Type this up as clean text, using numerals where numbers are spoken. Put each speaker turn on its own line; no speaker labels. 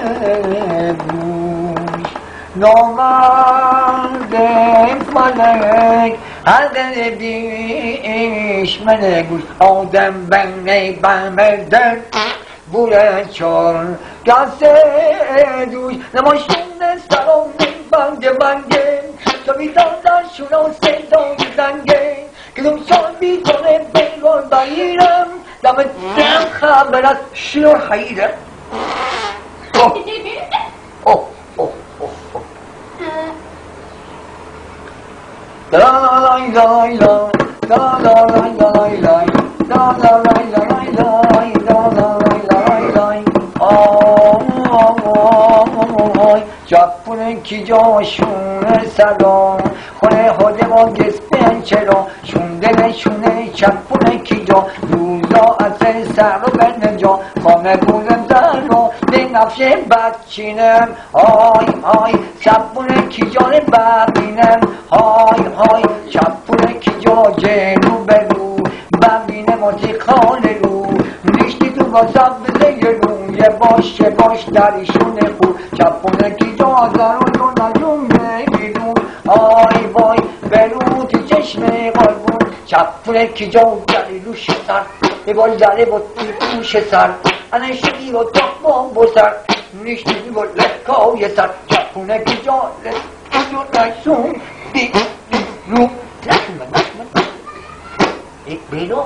منبوش نامرد فلک حدر بیش منگوش آدم بنه بمردن بوله چار گسه دوش نماشون سلام بنده بنده تا بیدادن شونا سیدان زنگه که دمسان بیتونه بیگان باییرم دم دم خبرت شنور حییرم La la la la la la la la la la la la la جپونه کی جاشونه سلام خونه هده با گسپن چرا شونده نشونه چپونه کی جا روزا اصل سر و بنده جا خانه بودم زن رو به نفش بچینم های های چپونه کی جانه ببینم های های چپونه کی جا جلو بگو ببینم آتی خانه رو نیشتی تو با سبزه روی باشه باش دریشونه خوب چپونه کی جا زرون رو نجوم بگیرون آی وای بلوتی چشم قلبون چپونه کی جا دلیلوش سر ببال زره با تیپوش سر انشگی با تقبان بسر نیشتی با لکای سر چپونه کی جا لکای نشون دی رو نشون یک بیلو